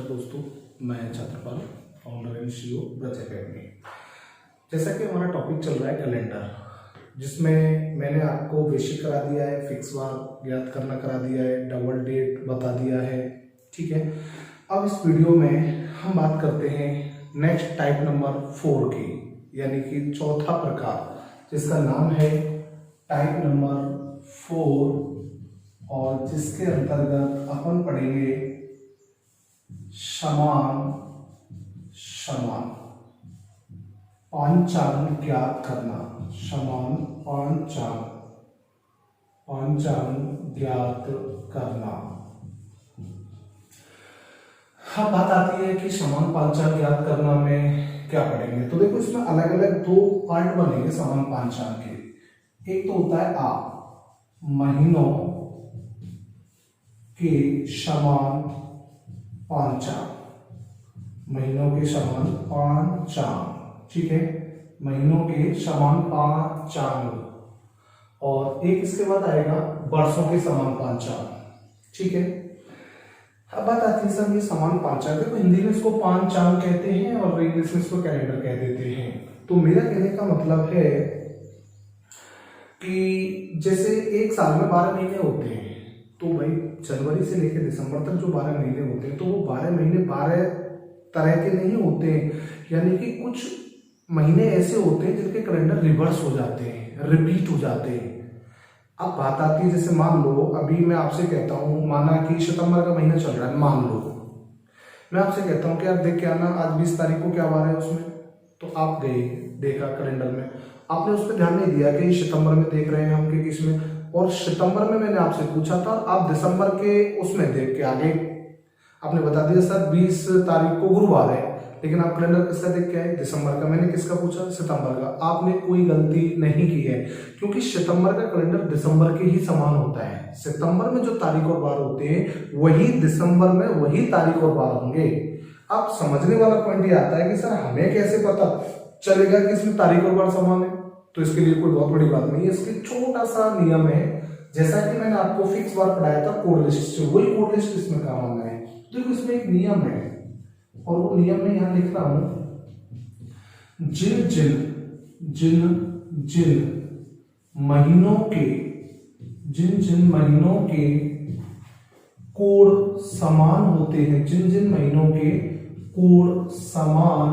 नमस्कार दोस्तों, मैं Chhatrapal, founder and CEO Braj academy. जैसा कि हमारा टॉपिक चल रहा है कैलेंडर, जिसमें मैंने आपको बेसिक करा दिया है, फिक्स वार ज्ञात करना करा दिया है, डबल डेट बता दिया है। ठीक है, अब इस वीडियो में हम बात करते हैं नेक्स्ट टाइप नंबर 4 की, यानी कि चौथा प्रकार, जिसका नाम है टाइप नंबर 4, और जिसके अंतर्गत अपन पढ़ेंगे समान समान पांचांग ज्ञात करना। समान पांचांग ज्ञात करना। हाँ, बात आती है कि समान पांचांग ज्ञात करना में क्या पढ़ेंगे। तो देखो, इसमें अलग अलग दो पार्ट बनेंगे समान पांचांग के। एक तो होता है महीनों के समान पांचांग, महीनों के समान पांचांग। ठीक है, महीनों के समान पांचांग। और एक इसके बाद आएगा वर्षों के समान पांचांग। ठीक है, अब बात आती है सर ये समान पांचांग, देखो हिंदी में इसको पांचांग कहते हैं और इंग्लिश में इसको कैलेंडर कह देते हैं। तो मेरा कहने का मतलब है कि जैसे एक साल में 12 महीने होते हैं, तो भाई जनवरी से लेकर दिसंबर तक जो 12 महीने होते हैं, तो वो 12 महीने 12 तरह के नहीं होते हैं। यानी कि कुछ महीने ऐसे होते हैं जिनके कैलेंडर रिवर्स हो जाते हैं, रिपीट हो जाते हैं। अब बात आती है, जैसे मान लो अभी मैं आपसे कहता हूं, माना कि सितंबर का महीना चल रहा है, मान लो मैं आपसे कहता हूं कि आप देख के आना आज 20 तारीख को क्या वार है उसमें। तो आप गए, देखा कैलेंडर में, आपने उस पर ध्यान नहीं दिया कि सितंबर में देख रहे हैं हम कि किसमें, और सितंबर में मैंने आपसे पूछा था, आप दिसंबर के उसमें देख के आ गए। आपने बता दिया सर 20 तारीख को गुरुवार है, लेकिन आप कैलेंडर किसका देख के आए, दिसंबर का। मैंने किसका पूछा, सितंबर का। आपने कोई गलती नहीं की है, क्योंकि सितंबर का कैलेंडर दिसंबर के ही समान होता है। सितंबर में जो तारीख और बार होते हैं वही दिसंबर में वही तारीख और बार होंगे। अब समझने वाला पॉइंट ये आता है कि सर हमें कैसे पता चलेगा कि इसमें तारीख और बार समान है। तो इसके लिए कोई बहुत बड़ी बात नहीं है, इसके छोटा सा नियम है। जैसा कि मैंने आपको फिक्स बार पढ़ाया था कोड लिस्ट से, वही कोड लिस्ट इसमें काम आना है। देखो इसमें एक नियम है, और वो नियम में यहां लिख रहा हूं, जिन महीनों के कोड समान होते हैं, जिन महीनों के कोड समान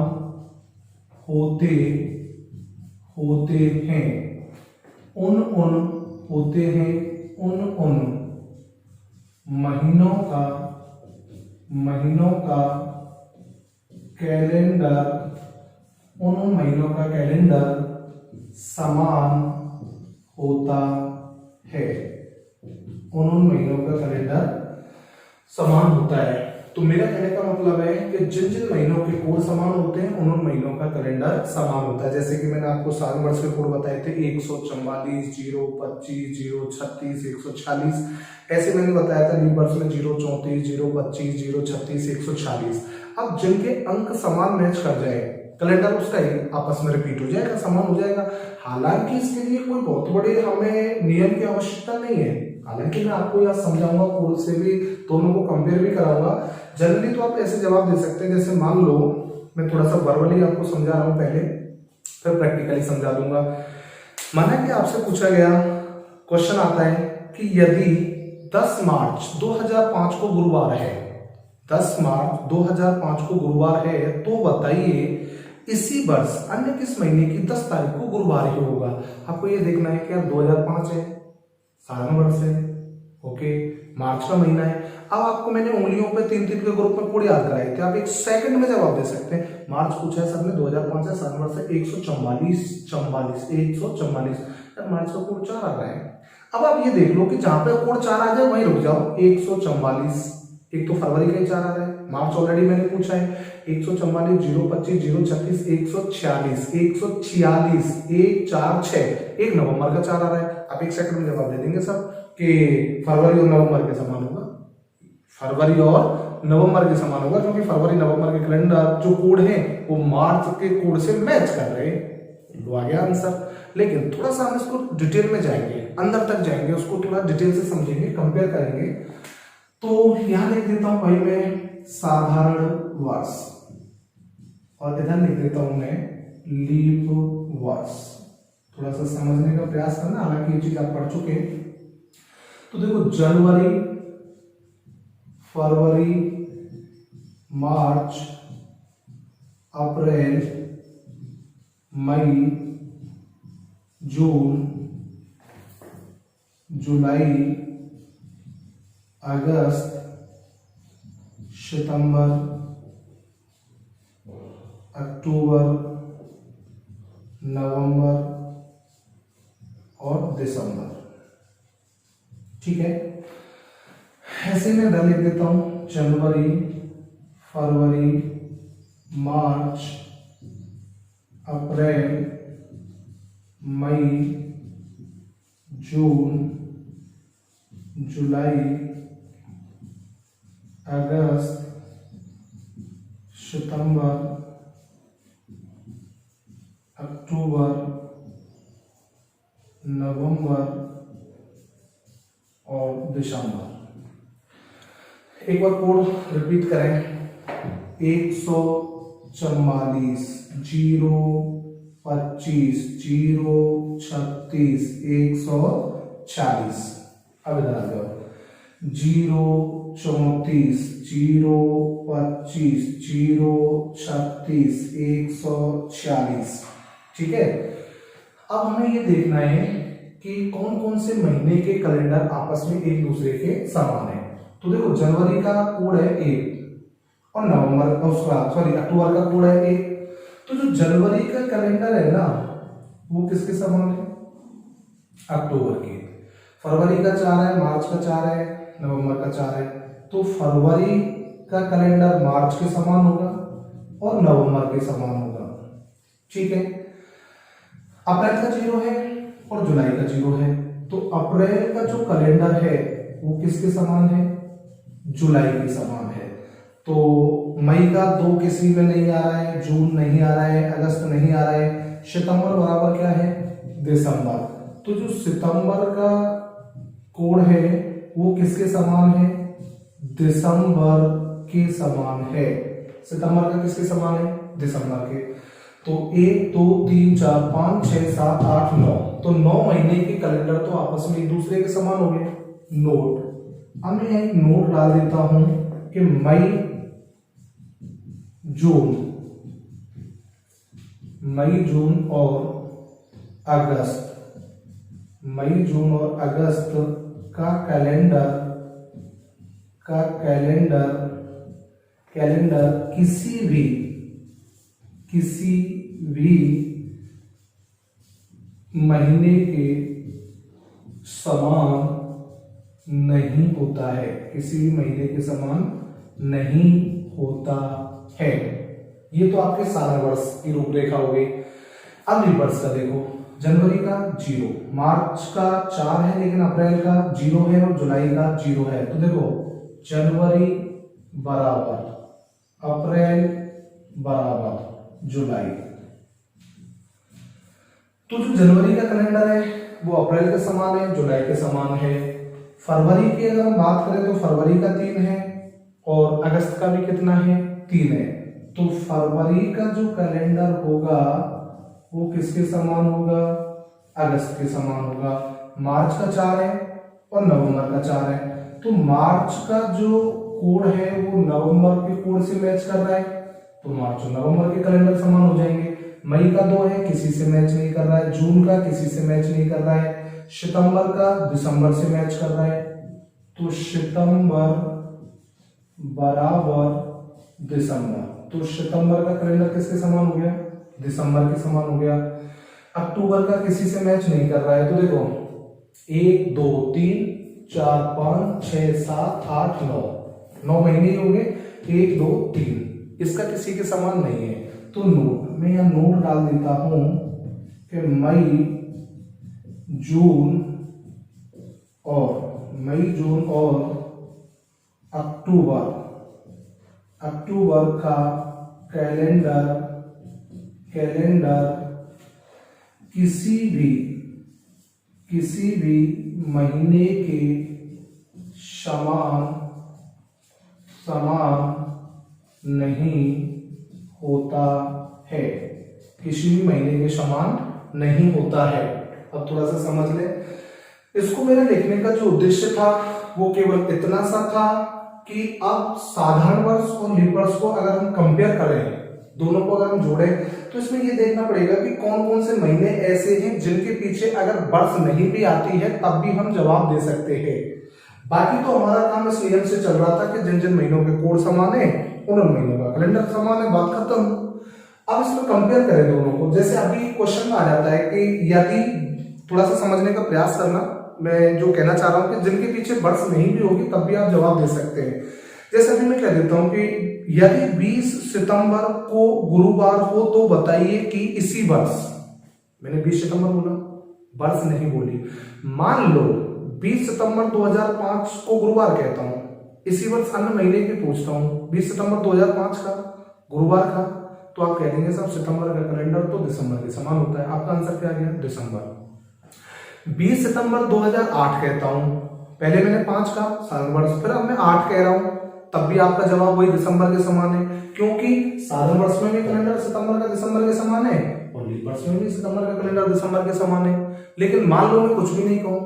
होते हैं, उन महीनों का कैलेंडर समान होता है। उन महीनों का कैलेंडर समान होता है। तो मेरा कहने का मतलब है कि जिन महीनों के कोड समान होते हैं उन महीनों का कैलेंडर समान होता है। जैसे कि मैंने आपको साल वर्ष के कोड बताए थे, 144, 025, 036, 146। ऐसे मैंने बताया था लीप वर्ष में 034, 025, 036, 146। अब जिनके अंक समान मैच कर जाए, कैलेंडर उसका ही आपस में रिपीट हो जाएगा, समान हो जाएगा। हालांकि इसके लिए कोई बहुत बड़े हमें नियम की आवश्यकता नहीं है। हालांकि मैं आपको यह समझाऊंगा, कोड से भी दोनों को कंपेयर भी कराऊंगा। जनरली तो आप ऐसे जवाब दे सकते हैं, जैसे मान लो मैं थोड़ा सा वर्बली आपको समझा रहा हूं पहले, फिर प्रैक्टिकली समझा दूंगा। माना कि आपसे पूछा गया, क्वेश्चन आता है कि यदि 10 मार्च 2005 को गुरुवार है, 10 मार्च 2005 को गुरुवार है, तो बताइए इसी वर्ष अन्य किस महीने की 10 तारीख को गुरुवार ही होगा। आपको ये देखना है कि 2005 है, साधारण वर्ष है, ओके, मार्च का महीना है। अब आपको मैंने उंगलियों पे 3-3 के ग्रुप में कोड याद कराए थे, आप एक सेकंड में जवाब दे सकते हैं। मार्च पूछा है सर ने, 2005 है, साधारण वर्ष है, 144, मार्च का कोड 4 आ रहा है। अब आप ये देख लो कि जहां पे कोड 4 आ जाए वहीं रुक जाओ। 144, एक तो फरवरी का ही 4 आ रहा है, मार्च ऑलरेडी मैंने पूछा है। 144, 025, 036, 146, 146, एक नवंबर का 4 आ रहा है। आप एक सेकंड में जवाब दे देंगे सर कि फरवरी और नवंबर के समान होगा, फरवरी और नवंबर के समान होगा, क्योंकि फरवरी नवंबर के कैलेंडर जो कोड है वो मार्च के कोड से मैच कर रहे हैं। आ गया आंसर। लेकिन थोड़ा सा हम इसको डिटेल में जाएंगे, अंदर तक जाएंगे, उसको थोड़ा डिटेल से समझेंगे, कंपेयर करेंगे। तो यहां लिख देता हूं भाई मैं साधारण वर्ष, और इधर लिख देता हूं मैं लीप वर्ष। थोड़ा सा समझने का प्रयास करना, हालांकि ये चीज आप पढ़ चुके हैं। तो देखो जनवरी, फरवरी, मार्च, अप्रैल, मई, जून, जुलाई, अगस्त, सितंबर, अक्टूबर, नवंबर और दिसंबर। ठीक है, ऐसे में इधर लिख देता हूं जनवरी, फरवरी, मार्च, अप्रैल, मई, जून, जुलाई, अगस्त, सितंबर, अक्टूबर, नवंबर और दिसंबर। एक बार कोड रिपीट करें, 144, 025, 036, 140। अब इधर आ जाओ, 034, 025, 036, 140। ठीक है, अब हमें ये देखना है कि कौन कौन से महीने के कैलेंडर आपस में एक दूसरे के समान है। तो देखो जनवरी का कोड है 1 और नवंबर उसका अक्टूबर का कोड है 1। तो जो जनवरी का कैलेंडर है ना, वो किसके समान है? अक्टूबर के। फरवरी का 4 है, मार्च का 4 है, नवंबर का 4 है। तो फरवरी का कैलेंडर मार्च के समान होगा और नवंबर के समान होगा। ठीक है, अप्रैल का 0 है और जुलाई का 0 है। तो अप्रैल का जो कैलेंडर है वो किसके समान है? जुलाई के समान है। तो मई का 2 किसी में नहीं आ रहा है, जून नहीं आ रहा है, अगस्त नहीं आ रहा है, सितंबर बराबर क्या है? दिसंबर। तो जो सितंबर का कोड है वो किसके समान है? दिसंबर के समान है। सितंबर का किसके समान है? दिसंबर के। तो 1 2 3 4 5 6 7 8 9, तो 9 महीने के कैलेंडर तो आपस में एक दूसरे के समान हो गए। नोट, अब मैं एक नोट डाल देता हूं कि मई जून और अगस्त, मई जून और अगस्त का कैलेंडर किसी भी महीने के समान नहीं होता है, किसी भी महीने के समान नहीं होता है। ये तो आपके सारा वर्ष की रूपरेखा हो गई। अब रिवर्स का देखो, जनवरी का 0, मार्च का 4 है लेकिन अप्रैल का 0 है और जुलाई का 0 है। तो देखो जनवरी बराबर अप्रैल बराबर जुलाई। तो जो जनवरी का कैलेंडर है वो अप्रैल के समान है, जुलाई के समान है। फरवरी की अगर हम बात करें तो फरवरी का 3 है और अगस्त का भी कितना है? 3 है। तो फरवरी का जो कैलेंडर होगा वो किसके समान होगा? अगस्त के समान होगा। मार्च का 4 है और नवंबर का 4 है। तो मार्च का जो कोड है वो नवंबर के कोड से मैच कर रहा है, तो मार्च और नवंबर के कैलेंडर समान हो जाएंगे। मई का 2 है, किसी से मैच नहीं कर रहा है। जून का किसी से मैच नहीं कर रहा है। सितंबर का दिसंबर से मैच कर रहा है, तो सितंबर बराबर दिसंबर। तो सितंबर का कैलेंडर किसके समान हो गया? दिसंबर के समान हो गया। अक्टूबर का किसी से मैच नहीं कर रहा है, तो देखो 1 2 3 4 5 6 7 8 9 महीने हो गए। 1 2 3, इसका किसी के समान नहीं है। तो नोट, मैं यहां नोट डाल देता हूं कि मई जून और अक्टूबर का कैलेंडर किसी भी महीने के समान समान नहीं होता है, किसी भी महीने के समान नहीं होता है। अब थोड़ा सा समझ ले, इसको मेरे लिखने का जो उद्देश्य था वो केवल इतना सा था कि अब साधारण वर्ष और लीप वर्ष को अगर हम कंपेयर करें, दोनों को अगर हम जोड़े, तो इसमें ये देखना पड़ेगा कि कौन कौन से महीने ऐसे हैं जिनके पीछे अगर वर्ष नहीं भी आती है तब भी हम जवाब दे सकते हैं। बाकी तो हमारा काम इस नियम से चल रहा था कि जिन जिन महीनों के कोड समान है उन महीनों का कैलेंडर समान है, बात खत्म। अब इसमें कंपेयर करें दोनों को, जैसे अभी क्वेश्चन में आ जाता है कि यदि, थोड़ा सा समझने का प्रयास करना, मैं जो कहना चाह रहा हूं कि जिनके पीछे वर्ष नहीं भी होगी तब भी आप जवाब दे सकते हैं। जैसे अभी मैं कह देता हूं कि यदि 20 सितंबर को गुरुवार हो तो बताइए कि इसी वर्ष, मैंने 20 सितंबर बोला, वर्ष नहीं बोली, मान लो 20 सितंबर 2005 को गुरुवार कहता हूं, इसी वर्ष अन्य महीने की पूछता हूं, 20 सितंबर 2005 का गुरुवार का, तो आप कह देंगे साहब सितंबर का कैलेंडर तो दिसंबर के समान होता है। आपका आंसर क्या गया? दिसंबर। 20 सितंबर 2008 कहता हूं, पहले मैंने 5 का साधारण वर्ष, फिर अब मैं 8 कह रहा हूं, तब भी आपका जवाब वही दिसंबर के समान है, क्योंकि साधारण वर्ष में भी कैलेंडर सितंबर का दिसंबर के समान है और लीप वर्ष में भी सितंबर का कैलेंडर दिसंबर के समान है। लेकिन मान लो मैं कुछ भी नहीं कहूं,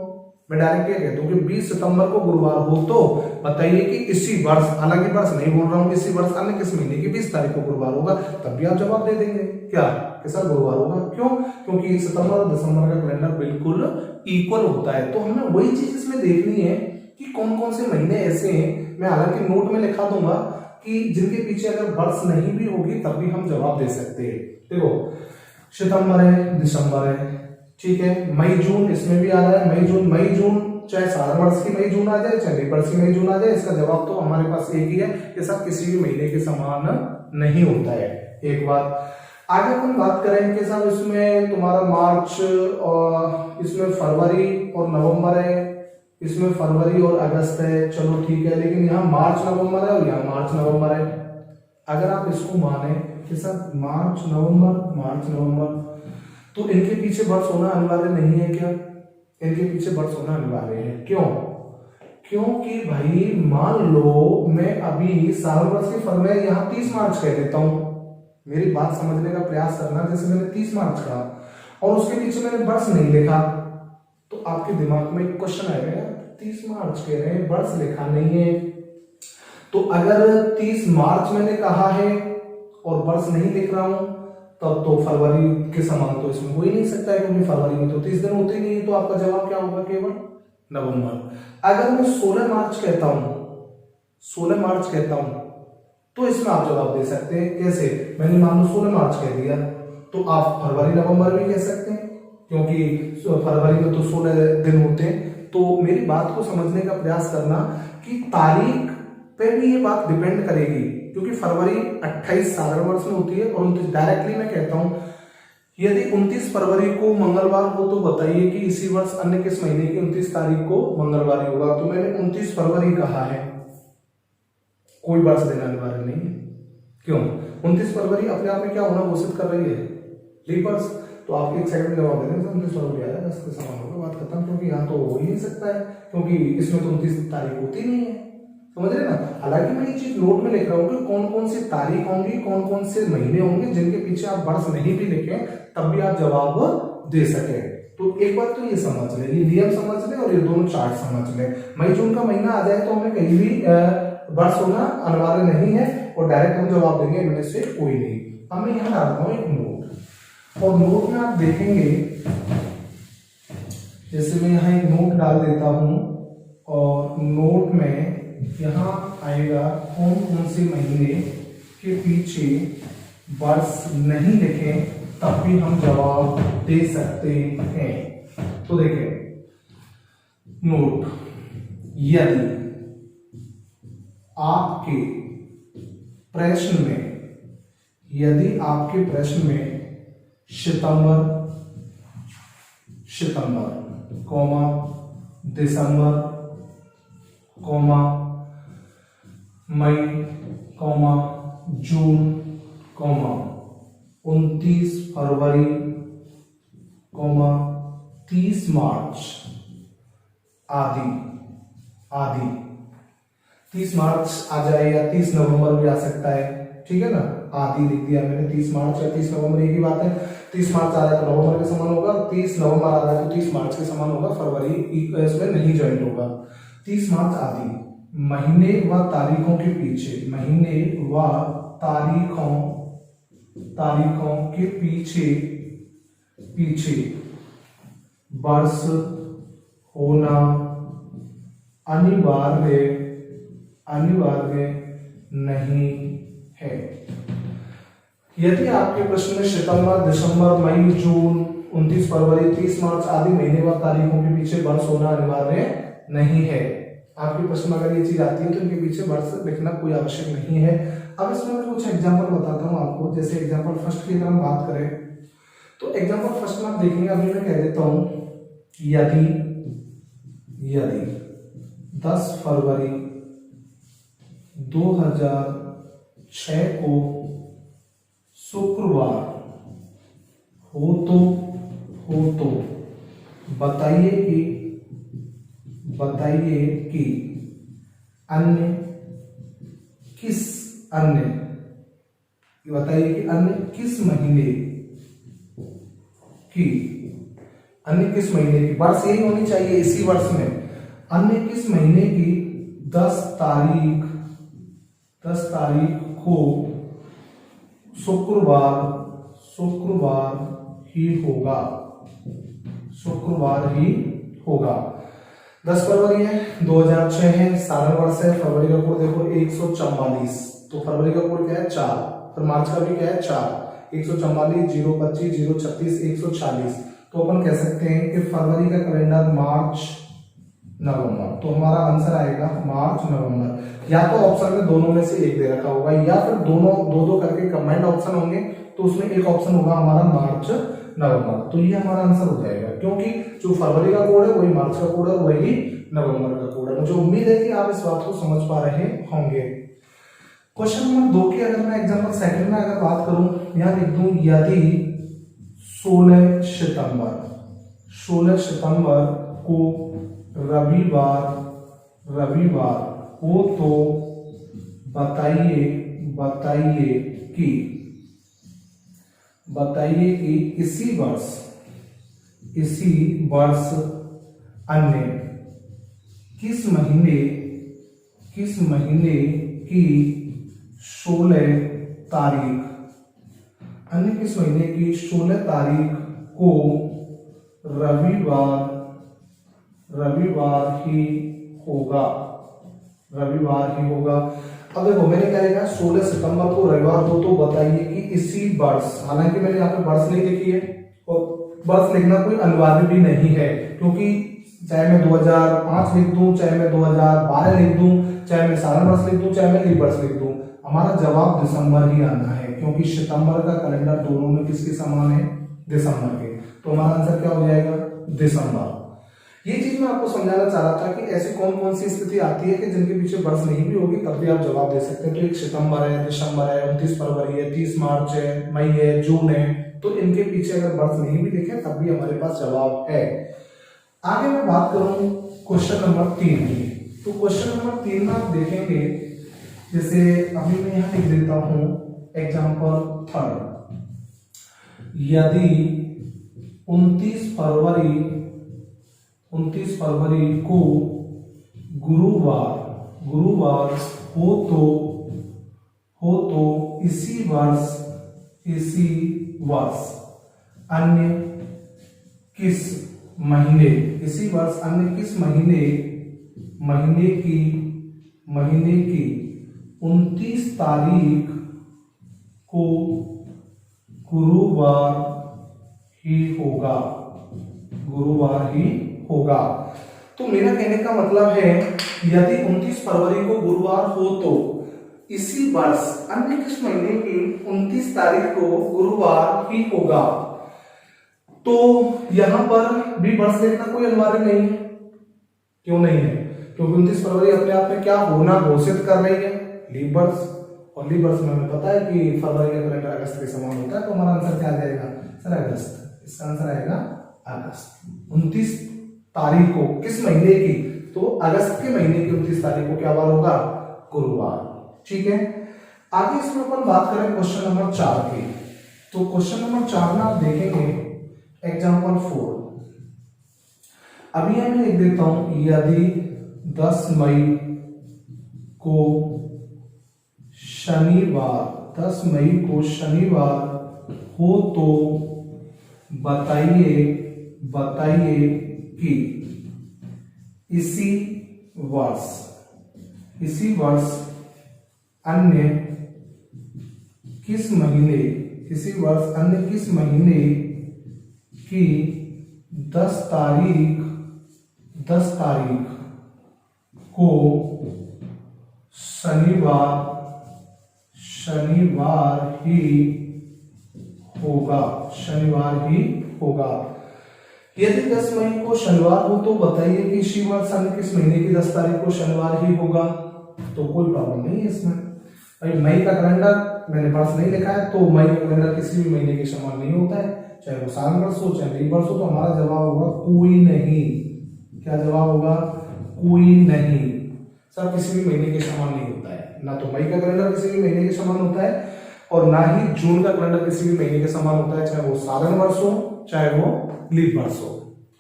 मैं डायरेक्ट ये कहता हूं कि 20 सितंबर को गुरुवार हो तो बताइए कि इसी वर्ष, हालांकि वर्ष नहीं बोल रहा हूं, इसी वर्ष अन्य किस महीने की 20 तारीख को गुरुवार होगा, तब भी आप जवाब दे देंगे क्या कि सर गुरुवार होगा। क्यों? क्योंकि सितंबर और दिसंबर का कैलेंडर बिल्कुल इक्वल होता है। तो हमें वही चीज इसमें देखनी है कि कौन कौन से महीने ऐसे हैं, मैं हालांकि नोट में लिखा दूंगा कि जिनके पीछे अगर वर्ष नहीं भी होगी तब भी हम जवाब दे सकते हैं। देखो सितंबर है, दिसंबर है, ठीक है, मई जून इसमें भी आ रहा है, मई जून चाहे साधारण वर्ष की मई जून आ जाए चाहे लीप वर्ष की मई जून आ जाए, इसका जवाब तो हमारे पास एक ही है कि सब किसी भी महीने के समान नहीं होता है। एक बात आगे हम बात करें कि साहब इसमें तुम्हारा मार्च और इसमें फरवरी और नवंबर है, इसमें फरवरी और अगस्त है, चलो ठीक है, लेकिन यहाँ मार्च नवंबर है और यहाँ मार्च नवंबर है। अगर आप इसको माने कि सर मार्च नवंबर, तो इनके पीछे वर्ष होना अनिवार्य नहीं है क्या? इनके पीछे वर्ष होना अनिवार्य है। क्यों? क्योंकि भाई मान लो मैं अभी साधारण वर्ष की फल में यहाँ 30 मार्च कह देता हूं, मेरी बात समझने का प्रयास करना, जैसे मैंने 30 मार्च कहा और उसके पीछे मैंने वर्ष नहीं लिखा, तो आपके दिमाग में एक क्वेश्चन आएगा, 30 मार्च कह रहे हैं, वर्ष लिखा नहीं है, तो अगर 30 मार्च मैंने कहा है और वर्ष नहीं लिख रहा हूं तब तो फरवरी के समान तो इसमें हो ही नहीं सकता है, क्योंकि फरवरी में तो 30 दिन होते ही नहीं है, तो आपका जवाब क्या होगा? केवल नवंबर। अगर मैं 16 मार्च कहता हूं तो इसमें आप जवाब दे सकते हैं। कैसे? मैंने मान लो 16 मार्च कह दिया तो आप फरवरी नवंबर भी कह सकते हैं, क्योंकि फरवरी में तो 16 दिन होते हैं। तो मेरी बात को समझने का प्रयास करना कि तारीख पे भी ये बात डिपेंड करेगी, क्योंकि फरवरी 28 साधारण वर्ष में होती है और 29 डायरेक्टली मैं कहता हूं, यदि 29 फरवरी को मंगलवार हो तो बताइए कि इसी वर्ष अन्य किस महीने की 29 तारीख को मंगलवार ही होगा। तो मैंने 29 फरवरी कहा है, कोई वर्ष देना अनिवार्य नहीं है। क्यों? 29 फरवरी अपने आप में क्या होना घोषित कर रही है? लीप वर्ष। तो आप एक सेकंड में जवाब दे देंगे 29 फरवरी आ जाएगा, इसके समान होगा, बात खत्म, क्योंकि यहाँ तो हो ही नहीं सकता है, क्योंकि इसमें तो 29 तारीख होती नहीं है, समझ रहे ना। हालांकि मैं ये चीज नोट में लिख रहा हूँ कि कौन कौन सी तारीख होंगी, कौन कौन से महीने होंगे जिनके पीछे आप वर्ष नहीं भी लिखे तब भी आप जवाब दे सके। तो एक बात तो ये समझ ले, ये नियम समझ ले और ये दोनों चार्ट समझ ले। मई जून का महीना आ जाए तो हमें कहीं भी वर्ष होना अनिवार्य नहीं है और डायरेक्ट हम जवाब देंगे इनमें से कोई नहीं। अब मैं यहाँ डालता हूँ एक नोट, और नोट में आप देखेंगे, जैसे मैं यहाँ एक नोट डाल देता हूं और नोट में यहाँ आएगा कौन कौन से महीने के पीछे वर्ष नहीं लिखे तब भी हम जवाब दे सकते हैं। तो देखिए नोट, यदि आपके प्रश्न में सितंबर कॉमा दिसंबर कॉमा मई कॉमा जून कॉमा 29 फरवरी कॉमा 30 मार्च आदि 30 मार्च आ जाए या 30 नवंबर भी आ सकता है, ठीक है ना, आदि लिख दिया मैंने, 30 मार्च या 30 नवंबर एक ही बात है। 30 मार्च आ रहा है तो नवंबर के समान होगा, 30 नवंबर आ रहा है तो 30 मार्च के समान होगा, फरवरी इसमें नहीं ज्वाइंट होगा। 30 मार्च आदि महीने व तारीखों के पीछे, महीने व तारीखों के पीछे वर्ष होना अनिवार्य नहीं है। यदि आपके प्रश्न में सितंबर, दिसंबर, मई, जून, 29 फरवरी, 30 मार्च आदि महीने व तारीखों के पीछे वर्ष होना अनिवार्य नहीं है, आपके प्रश्न में अगर ये चीज आती है तो इनके पीछे वर्ष लिखना कोई आवश्यक नहीं है। अब इसमें मैं कुछ एग्जांपल बताता हूँ आपको। जैसे एग्जांपल फर्स्ट की अगर हम बात करें तो एग्जांपल फर्स्ट में आप देखेंगे, अभी मैं कह देता हूं, यदि 10 फरवरी 2006 को शुक्रवार हो तो बताइए कि अन्य किस महीने की वर्ष यही होनी चाहिए इसी वर्ष में, अन्य किस महीने की 10 तारीख को शुक्रवार ही होगा। 10 फरवरी है, 2006 है, सारा वर्ष है, फरवरी का कोड देखो 144, तो फरवरी का कोड क्या है 4, फिर मार्च का भी क्या है 4, 144, 025, 036, 140। तो अपन कह सकते हैं कि फरवरी का कैलेंडर मार्च नवंबर, तो हमारा आंसर आएगा मार्च नवंबर। या तो ऑप्शन में दोनों में से एक दे रखा होगा या फिर दोनों दो करके कंबाइंड ऑप्शन होंगे, तो उसमें एक ऑप्शन होगा हमारा मार्च नवंबर, तो ये हमारा आंसर हो जाएगा, क्योंकि जो फरवरी का कोड है वही मार्च का कोड है, वही नवंबर का कोड है। मुझे उम्मीद है कि आप इस बात को समझ पा रहे होंगे। क्वेश्चन नंबर 2 की अगर मैं एग्जांपल सेकंड में अगर बात करूं, यहां लिख दूं, यदि 16 सितंबर को रविवार हो तो बताइए कि इसी वर्ष अन्य किस महीने की 16 तारीख, अन्य किस महीने की 16 तारीख को रविवार ही होगा। अब देखो मैंने क्या लिखा, 16 सितंबर को रविवार हो तो बताइए कि इसी वर्ष, हालांकि मैंने यहाँ पे वर्ष नहीं लिखी है और वर्ष लिखना कोई अनिवार्य भी नहीं है, क्योंकि चाहे मैं 2005 लिख दूं, चाहे मैं 2012 लिख दूं, चाहे मैं सारा वर्ष लिख दूं, चाहे मैं लीप वर्ष लिख दूं, हमारा जवाब दिसंबर ही आना है, क्योंकि सितंबर का कैलेंडर दोनों में किसके समान है, दिसंबर के। तो हमारा आंसर क्या हो जाएगा, दिसंबर। ये चीज मैं आपको समझाना चाह रहा था कि ऐसी कौन कौन सी स्थिति आती है कि जिनके पीछे वर्ष नहीं भी होगी तब भी आप जवाब दे सकते हैं। तो एक सितंबर है, दिसंबर है, 29 फरवरी है, 30 मार्च है, मई है, जून है, तो इनके पीछे अगर वर्ष नहीं भी लिखे तब भी हमारे पास जवाब है। आगे मैं बात करूं क्वेश्चन नंबर 3 की, तो क्वेश्चन नंबर 3 में आप देखेंगे, जैसे अभी मैं यहां लिख देता हूं एग्जाम्पल 3, यदि 29 फरवरी को गुरुवार हो तो इसी वर्ष अन्य किस महीने, इसी वर्ष अन्य किस महीने की 29 तारीख को गुरुवार ही होगा। तो मेरा कहने का मतलब है, यदि 29 फरवरी को गुरुवार हो तो इसी वर्ष अन्य किस महीने की 29 तारीख को गुरुवार ही होगा। तो यहां पर भी वर्ष लिखना कोई अनिवार्य नहीं है। क्यों नहीं है? क्योंकि 29 फरवरी अपने आप में क्या होना घोषित कर रही है, लीप वर्ष, और लीप वर्ष में हमें पता है कि फरवरी का कैलेंडर अगस्त के समान होता है। तो हमारा आंसर क्या आ जाएगा सर, अगस्त। इसका आंसर आएगा अगस्त। 29 तारीख को किस महीने की, तो अगस्त के महीने की 29 तारीख को क्या वार होगा, गुरुवार। ठीक है, आगे इसमें अपन बात करें क्वेश्चन नंबर 4 की। तो क्वेश्चन नंबर 4 में आप देखेंगे एग्जाम्पल 4। अभी मैं लिख देता हूं, यदि 10 मई को शनिवार हो तो बताइए कि इसी वर्ष अन्य किस महीने की 10 तारीख को शनिवार ही होगा। यदि 10 मई को शनिवार हो तो बताइए कि इसी वर्ष अन्य किस महीने की 10 तारीख को शनिवार ही होगा। तो कोई प्रॉब्लम नहीं है इसमें। भाई मई का कैलेंडर मैंने वर्ष नहीं लिखा है, तो मई का कैलेंडर किसी भी महीने के समान नहीं होता है, चाहे वो साल वर्ष हो चाहे लीप वर्ष हो। तो हमारा जवाब होगा कोई नहीं। क्या जवाब होगा? कोई नहीं। सर किसी भी महीने के समान नहीं होता है, ना तो मई का कैलेंडर किसी भी महीने के समान होता है और ना ही जून का कैलेंडर किसी भी महीने के समान होता है, चाहे वो साधारण वर्ष हो चाहे वो लीप वर्ष हो।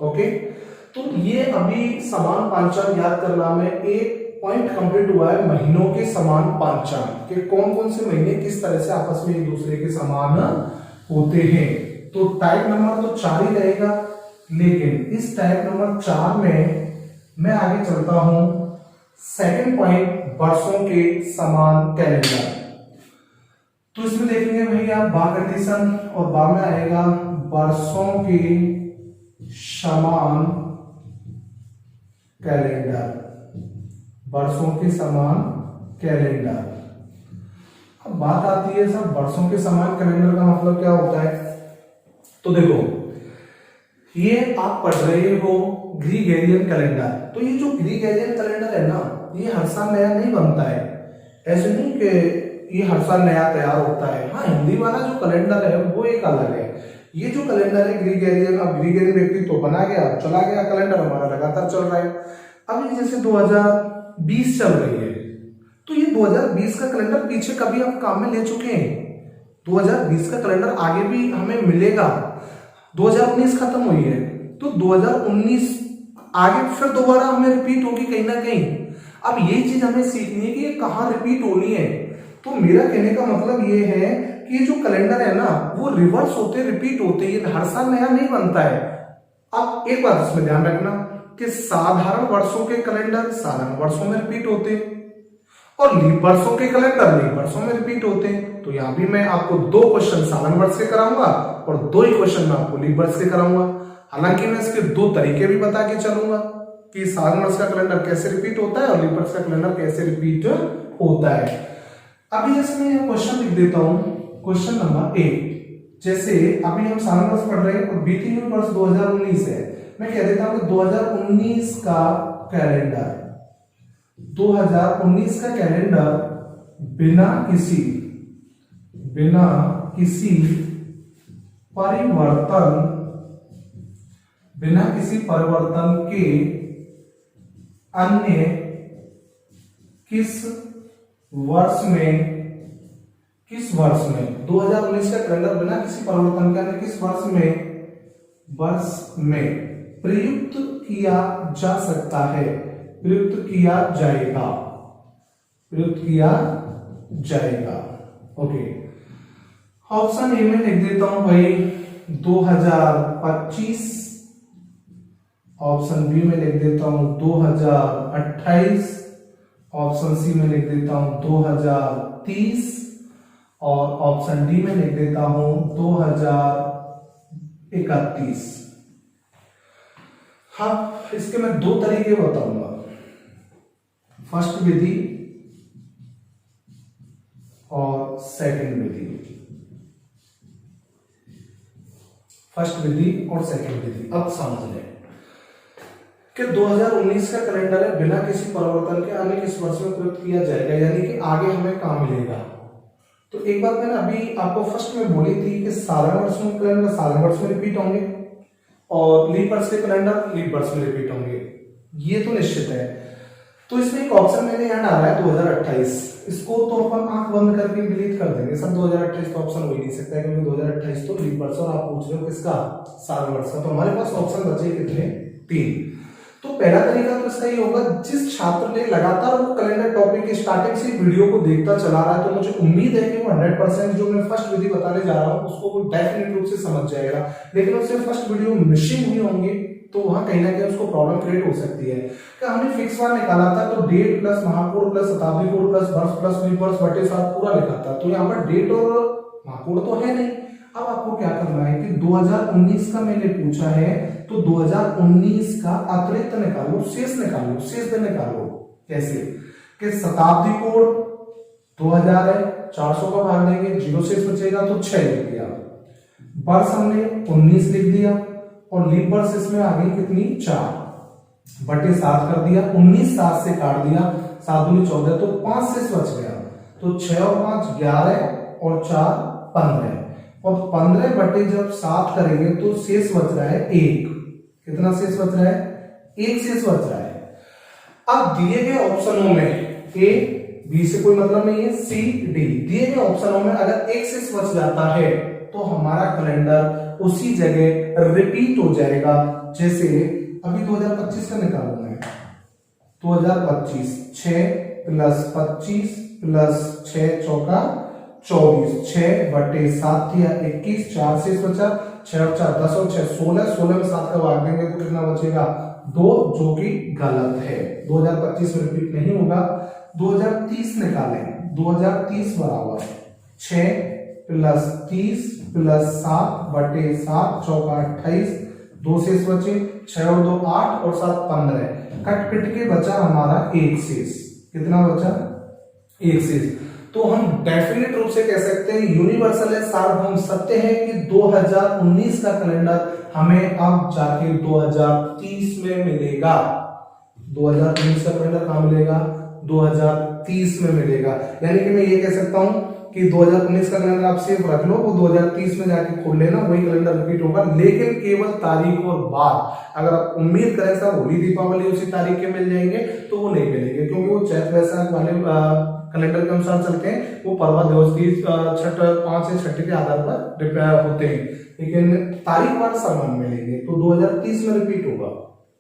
ओके, तो ये अभी समान पांचांग याद करना में एक पॉइंट कंप्लीट हुआ है, महीनों के समान पांचांग के कौन कौन से महीने किस तरह से आपस में एक दूसरे के समान होते हैं। तो टाइप नंबर तो 4 ही रहेगा, लेकिन इस टाइप नंबर 4 में मैं आगे चलता हूं। सेकंड पॉइंट, वर्षों के समान कैलेंडर। तो इसमें देखेंगे भैया बा कंडीशन और बा में आएगा वर्षों के समान कैलेंडर। अब बात आती है सर वर्षों के समान कैलेंडर का मतलब क्या होता है। तो देखो, ये आप पढ़ रहे हो ग्रीगोरियन कैलेंडर। तो ये जो ग्रीगोरियन कैलेंडर है ना, ये हर साल नया नहीं बनता है। ऐसे नहीं कि ये हर साल नया तैयार होता है। हाँ, हिंदी वाला जो कैलेंडर है वो एक अलग है। ये जो कैलेंडर है ग्रीगोरियन, अब ग्रीगोरियन व्यक्ति तो बना गया, चला गया, कैलेंडर हमारा लगातार चल रहा है। अभी जैसे 2020 चल रही है, तो ये 2020 का कैलेंडर पीछे कभी हम काम में ले चुके हैं। 2020 का कैलेंडर आगे भी हमें मिलेगा। 2019 खत्म हुई है, तो 2019 आगे फिर दोबारा हमें रिपीट होगी कहीं ना कहीं। अब ये चीज हमें सीखनी है कि ये कहाँ रिपीट होनी है। तो मेरा कहने का मतलब ये है कि जो कैलेंडर है ना, वो रिवर्स होते रिपीट होते, ये हर साल नया नहीं बनता है। अब एक बात इसमें ध्यान रखना कि साधारण वर्षों के कैलेंडर साधारण वर्षों में रिपीट होते हैं और लीप वर्षों के कैलेंडर लीप वर्षों में रिपीट होते हैं। तो यहां भी मैं आपको 2 क्वेश्चन साधारण वर्ष के कराऊंगा और 2 ही क्वेश्चन मैं आपको लीप वर्ष के कराऊंगा। हालांकि मैं इसके 2 तरीके भी बता के चलूंगा कि साधारण वर्ष का कैलेंडर कैसे रिपीट होता है और लीप वर्ष का कैलेंडर कैसे रिपीट होता है। अभी जैसे मैं क्वेश्चन लिख देता हूं, क्वेश्चन नंबर 1। जैसे अभी हम साधारण वर्ष पढ़ रहे हैं और बीते हुए वर्ष 2019 है, मैं कह देता हूं कि 2019 का कैलेंडर बिना किसी परिवर्तन के अन्य किस वर्ष में 2019 का कैलेंडर बिना किसी परिवर्तन के अन्य किस वर्ष में प्रयुक्त किया जा सकता है, प्रयुक्त किया जाएगा। ओके, ऑप्शन ए में लिख देता हूं भाई 2025, ऑप्शन बी में लिख देता हूं 2028, ऑप्शन सी में लिख देता हूं 2030 और ऑप्शन डी में लिख देता हूं 2031। हाँ, इसके मैं 2 तरीके बताऊंगा, फर्स्ट विधि और सेकंड विधि। अब समझ लें कि 2019 का कैलेंडर है, बिना किसी परिवर्तन के अन्य किस वर्ष में प्रयुक्त किया जाएगा, यानी कि आगे हमें काम मिलेगा। तो एक बात मैंने अभी आपको फर्स्ट में बोली थी कि साधारण वर्ष में कैलेंडर साधारण वर्ष में रिपीट होंगे और लीप वर्ष के कैलेंडर लीप वर्ष में रिपीट होंगे, ये तो निश्चित है। तो इसमें एक ऑप्शन मैंने यहाँ डाला है 2028, इसको तो अपन आंख बंद करके डिलीट कर देंगे सब। 2028 तो ऑप्शन हो ही नहीं सकता है क्योंकि 2028 तो लीप वर्ष, और आप पूछ रहे हो किसका, साल वर्ष का। तो हमारे पास ऑप्शन बचे कितने, 3। तो पहला तरीका तो इसका ये होगा, जिस छात्र ने लगातार वो कैलेंडर टॉपिक की स्टार्टिंग से वीडियो को देखता चला रहा है, तो मुझे उम्मीद है कि वो 100% जो मैं फर्स्ट विधि बताने जा रहा हूँ उसको वो डेफिनेट रूप से समझ जाएगा। लेकिन उससे फर्स्ट वीडियो मिसिंग हुई होंगी तो वहां कहीं ना कहीं उसको प्रॉब्लम क्रिएट हो सकती है। कि हमने फिक्स वार निकाला था तो डेट प्लस महाकोड प्लस शताब्दी कोड प्लस वर्ष प्लस लीप वर्ष बटे 7 पूरा लिखा था, तो यहाँ पर डेट और महाकोड तो है नहीं। अब आपको क्या करना है कि 2019 का मैंने पूछा है तो 2019 का अतिरिक्त निकालो, शेष निकालो, शेष दिन निकालो। कैसे कि शताब्दी कोड 2000 है, 400 का भाग देंगे, 0 शेष बचेगा तो 6 लिख दिया। वर्ष हमने 19 लिख दिया और लीप वर्ष इसमें आ गई कितनी, 4 बटे 7 कर दिया। 19 7 से काट दिया, 7 दूनी 14 तो 5 शेष बच गया। तो 6 और 5 11 और 4 15, और 15 बटे जब 7 करेंगे तो शेष बच रहा है 1। कितना शेष बच रहा है, 1 शेष बच रहा है। अब दिए गए ऑप्शनों में ए बी से कोई मतलब नहीं है, सी डी दिए गए ऑप्शनों में अगर 1 शेष बच जाता है तो हमारा कैलेंडर उसी जगह रिपीट हो जाएगा। जैसे अभी 2025 का निकालू मैं, 2025 6 प्लस 25 प्लस 6 चौका 24, 6 बटे 7 दिया 21, 4 शेष बचा, 6 और 4 10 और 6 16, 16 में 7 का भाग देंगे तो कितना बचेगा, 2, जो कि गलत है। 2025 में रिपीट नहीं होगा। 2030 निकालें, 2030 बराबर 6 प्लस 30 प्लस 7 बटे 7 चौका 28, 2 शेष बचे, 6 और 2 8 और 7 15, कट पिट के बचा हमारा 1 शेष। कितना बचा, 1 शेष। तो हम डेफिनेट रूप से कह सकते हैं, यूनिवर्सल है, सार्वभौम सत्य है कि 2019 का कैलेंडर हमें अब जाके 2030 में मिलेगा। 2019 का कैलेंडर कहां मिलेगा, 2030 में मिलेगा। यानी कि मैं ये कह सकता हूं कि 2019 का कैलेंडर आप सेव रख लो, वो 2030 में जाके खोल लेना, वही कैलेंडर रिपीट होगा, लेकिन केवल तारीख और बार। अगर आप उम्मीद करें साहब होली दीपावली उसी तारीख के मिल जाएंगे तो वो नहीं मिलेंगे, क्योंकि वो चैत वैशाख वाले कैलेंडर के अनुसार चलते हैं। वो पर्वा दिवस की छठ 5 से 6 के आधार पर रिपेयर होते हैं, लेकिन तारीख बार समान मिलेंगे। तो 2030 में रिपीट होगा।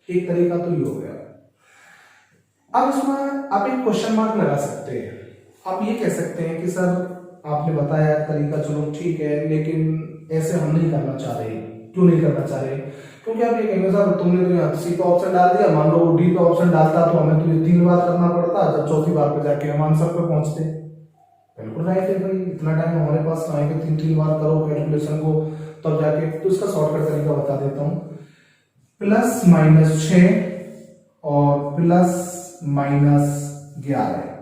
एक तरीका तो ये हो गया। अब इसमें आप एक क्वेश्चन मार्क लगा सकते हैं। आप ये कह सकते हैं कि सर आपने बताया तरीका, चलो ठीक है, लेकिन ऐसे हम नहीं करना चाह रहे। क्यों नहीं करना चाह रहे, क्योंकि आप ये कहेंगे सर तुमने तो यहाँ सी का ऑप्शन डाल दिया, मान लो डी का ऑप्शन डालता तो हमें तो ये 3 बार करना पड़ता, जब चौथी बार पे जाके हम आंसर पे पहुंचते। बिल्कुल राइट है भाई, इतना टाइम हमारे पास आए कि 3 बार करो कैलकुलेशन को तब जाके। तो इसका शॉर्टकट तरीका बता देता हूँ, प्लस माइनस 6 और प्लस माइनस 11,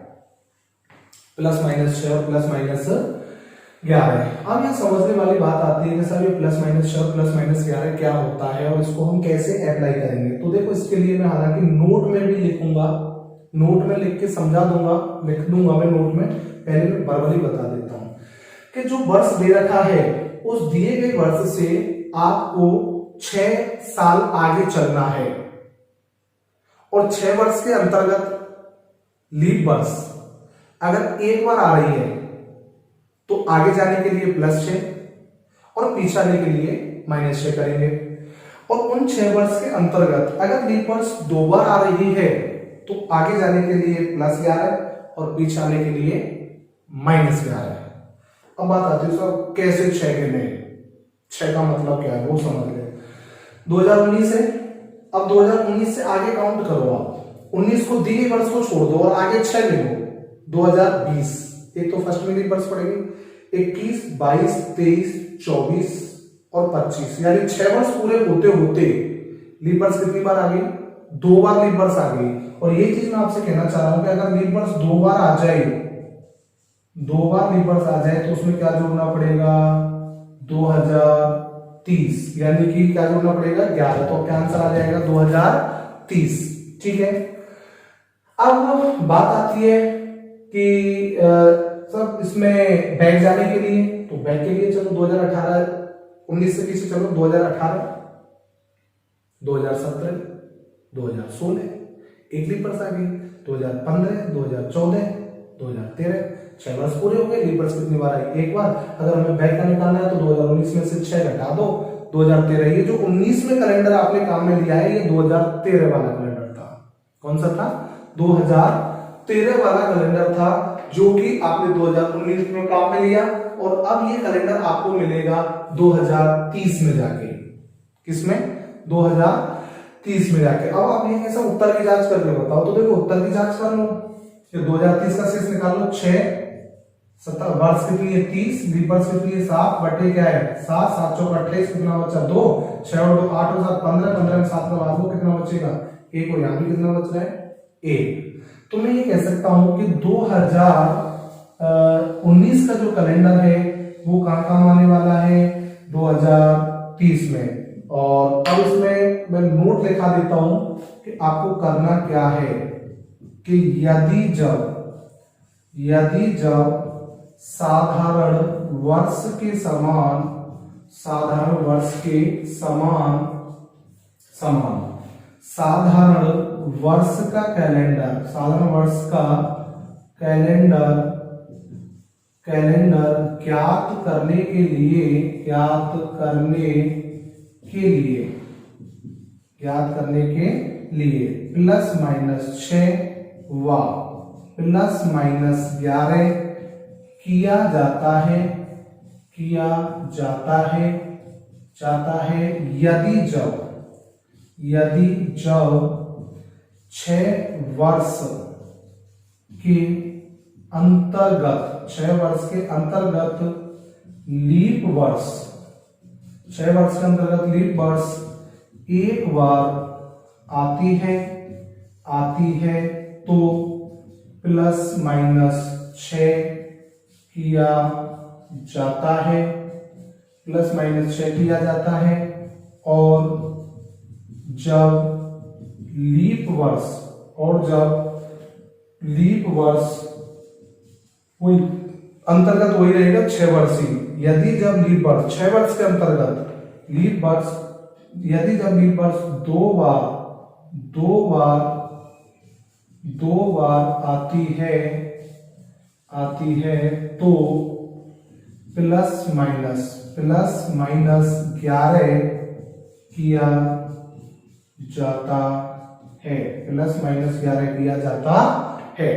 प्लस माइनस 6 और प्लस माइनस 11। अब यहाँ समझने वाली बात आती है कि सर ये प्लस माइनस 6 और प्लस माइनस 11 क्या होता है और इसको हम कैसे अप्लाई करेंगे। तो देखो इसके लिए मैं हालांकि नोट में भी लिखूंगा, नोट में लिख के समझा दूंगा, लिख दूंगा मैं नोट में। पहले मैं वर्बली बता देता हूं कि जो वर्ष दे रखा है उस दिए गए वर्ष से आपको 6 साल आगे चलना है, और 6 वर्ष के अंतर्गत लीप वर्ष अगर एक बार आ रही है तो आगे जाने के लिए +6 और पीछे आने के लिए -6 करेंगे। और उन 6 वर्ष के अंतर्गत अगर लीप वर्ष 2 बार आ रही है तो आगे जाने के लिए +11 और पीछे आने के लिए -11। अब बात आती है सर कैसे 6 के में 6 का मतलब क्या है वो समझ ले। 2019 है, अब 2019 से आगे काउंट करो आप, 19 को दी गई वर्ष को छोड़ दो और आगे 6 ले लो। 2020 एक तो फर्स्ट में वर्ष पड़ेगी, 21 22 23 24 और 25, यानी 6 वर्ष पूरे होते होते लीप वर्ष कितनी बार आ गई, 2 बार लीप वर्ष आ गई। और ये चीज मैं आपसे कहना चाह रहा हूं कि अगर लीप वर्ष 2 बार आ जाए, 2 बार लीप वर्ष आ जाए तो उसमें क्या जोड़ना पड़ेगा, 2030, यानी कि क्या जोड़ना पड़ेगा 11। तो क्या आंसर आ जाएगा 2030। ठीक है, अब बात आती है कि सब इसमें बैक जाने के लिए, तो बैक के लिए चलो 2018 19 से पीछे चलो 2018 2017 2016 एक लीप वर्ष आ गई। 2015, 2014, 2013, 6 वर्ष पूरे हो गए। लीप वर्ष कितनी बार आई? एक बार। अगर हमें बैक का निकालना है तो 2019 में से 6 घटा दो, 2013। ये जो 19 में कैलेंडर आपने काम में लिया है ये 2013 वाला कैलेंडर था। कौन सा था? 2013 वाला कैलेंडर था, जो कि आपने 2019 में काम में लिया, और अब ये कैलेंडर आपको मिलेगा 2030 में जाके। किसमें? 2030 में जाके। अब आप ये कैसा उत्तर की जांच करके बताओ, तो देखो उत्तर की जांच कर लो। 2030 का शेष निकाल लो, 6 वर्ष कितनी है? 30, लीप वर्ष कितनी है? 7 बटे क्या है? 7, 7 चौक 28, कितना बचा? 2, 6 और 2 8 और 7 15, 15 में 7 का भाग दो, कितना बचेगा? 1, और यहाँ भी कितना बच रहा है? 1। तो मैं ये कह सकता हूं कि 2019 का जो कैलेंडर है वो कहाँ काम आने वाला है? 2030 में। और अब इसमें मैं नोट लिखा देता हूं कि आपको करना क्या है कि यदि जब साधारण वर्ष के समान साधारण वर्ष का कैलेंडर ज्ञात करने के लिए प्लस माइनस 6 व प्लस माइनस 11 किया जाता है यदि जब 6 वर्ष के अंतर्गत लीप वर्ष एक बार आती है तो प्लस माइनस 6 किया जाता है, और जब लीप वर्ष वही अंतर्गत वही रहेगा 6 वर्षीय। यदि जब लीप वर्ष 6 वर्ष के अंतर्गत यदि जब लीप वर्ष दो बार आती है तो प्लस माइनस 11 किया जाता है।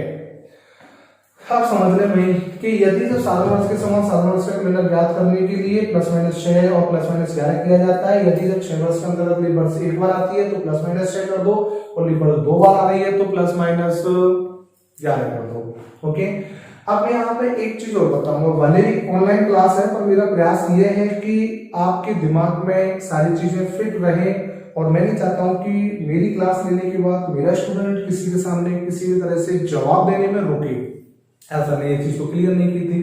अब समझ रहे भाई कि यदि जब साधारण वर्ष के समान साधारण वर्ष का कैलेंडर ज्ञात करने के लिए प्लस माइनस 6 और प्लस माइनस 11 किया जाता है। यदि जब 6 वर्ष के अंतर्गत लीप वर्ष एक बार आती है तो प्लस माइनस 6 कर दो, और लीप वर्ष 2 बार आ रही है तो प्लस माइनस 11 कर दो। ओके, अब मैं यहाँ पे एक चीज और बताऊंगा। भले ही ऑनलाइन क्लास है, पर मेरा प्रयास ये है कि आपके दिमाग में सारी चीजें फिट रहे, और मैं नहीं चाहता हूं कि मेरी क्लास लेने के बाद मेरा स्टूडेंट किसी के सामने किसी भी तरह से जवाब देने में रुके। ऐसा नहीं, ये चीज तो क्लियर नहीं की थी।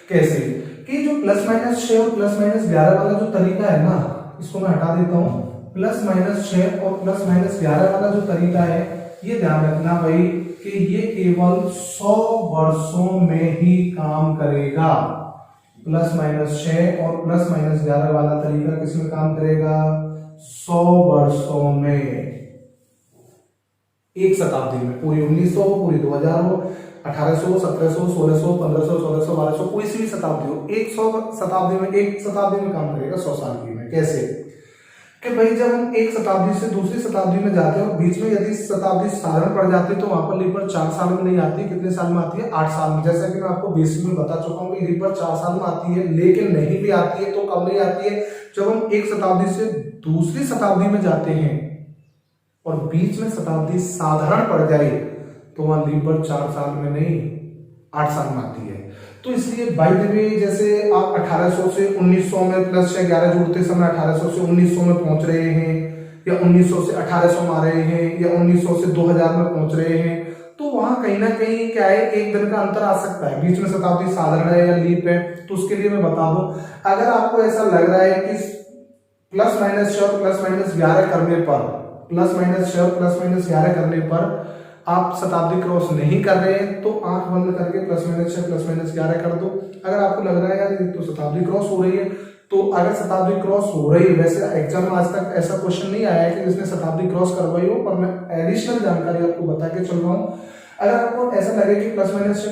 कैसे कि जो प्लस माइनस 6 और प्लस माइनस 11 वाला जो तरीका है ना, इसको मैं हटा देता हूं। प्लस माइनस 6 और प्लस माइनस 11 वाला जो तरीका है, ये ध्यान रखना भाई कि ये केवल 100 वर्षों में ही काम करेगा। प्लस माइनस 6 और प्लस माइनस 11 वाला तरीका किसमें काम करेगा? 100 वर्षों में, एक शताब्दी में। पूरी 1900 हो, पूरी 2000 हो, 1800, 1700, 1600, 1500, 1600, 1200, कोई सी भी शताब्दी हो, एक शताब्दी में काम करेगा 100 साल की में। कैसे कि भाई जब हम एक शताब्दी से दूसरी शताब्दी में जाते हैं और बीच में यदि शताब्दी साधारण पड़ जाती है तो वहां पर लीप वर्ष 4 साल में नहीं आती, कितने साल में आती है? 8 साल में। जैसा कि मैं आपको बेसिक में बता चुका हूं कि लीप वर्ष 4 साल में आती है, लेकिन नहीं भी आती है तो कब नहीं आती है? जब हम एक शताब्दी से दूसरी शताब्दी में जाते हैं और बीच में शताब्दी साधारण पड़ जाए तो वहां लीप वर्ष 4 साल में नहीं 8 साल में आती है। तो इसलिए बाय द वे जैसे आप 1800 से 1900 में प्लस 6 11 जोड़ते समय 1800 से 1900 में पहुंच रहे हैं, या 1900 से 1800 में आ रहे हैं, या 1900 से 2000 में पहुंच रहे हैं, तो वहां कहीं ना कहीं क्या है, एक दिन का अंतर आ सकता है। बीच में शताब्दी साधारण है या लीप है, तो उसके लिए मैं बता दूं, अगर आपको ऐसा लग रहा है कि प्लस माइनस 6 और प्लस माइनस 11 करने पर आप शताब्दी क्रॉस नहीं कर रहे हैं तो आंख बंद करके प्लस माइनस 6 प्लस माइनस 11 कर दो। अगर आपको लग रहा है यार तो शताब्दी क्रॉस हो रही है, तो अगर शताब्दी क्रॉस हो रही है, वैसे एग्जाम में आज तक ऐसा क्वेश्चन नहीं आया है कि जिसने शताब्दी क्रॉस करवाई हो, पर मैं एडिशनल जानकारी आपको बता के चल रहा हूं। अगर आपको ऐसा लगे कि प्लस माइनस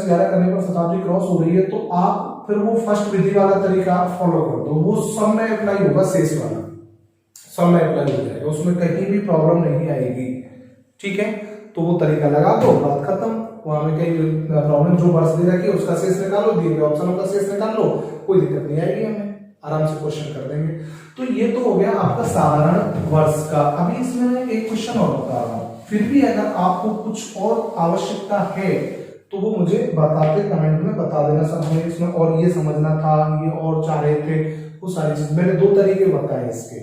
11 करने पर शताब्दी क्रॉस हो रही है तो आप फिर वो फर्स्ट विधि वाला तरीका फॉलो कर दो, वो सब में अप्लाई होगा, शेष वाला सब में अप्लाई हो जाएगा, उसमें कहीं भी प्रॉब्लम नहीं आएगी। ठीक है, तो वो तरीका लगा दो, बात खत्म। वहां में कहीं प्रॉब्लम जो वर्ष दे रखी है उसका शेष निकालो, दिए गए ऑप्शनों का शेष निकाल लो, कोई दिक्कत नहीं आएगी, हमें आराम से क्वेश्चन कर देंगे। तो ये तो हो गया आपका साधारण वर्ष का। अभी इसमें एक क्वेश्चन और बता रहा हूं, फिर भी अगर आपको कुछ और आवश्यकता है तो वो मुझे बताते, कमेंट में बता देना सर हमें इसमें और ये समझना था, ये और चाह रहे थे, वो सारी चीज मैंने 2 तरीके बताए इसके।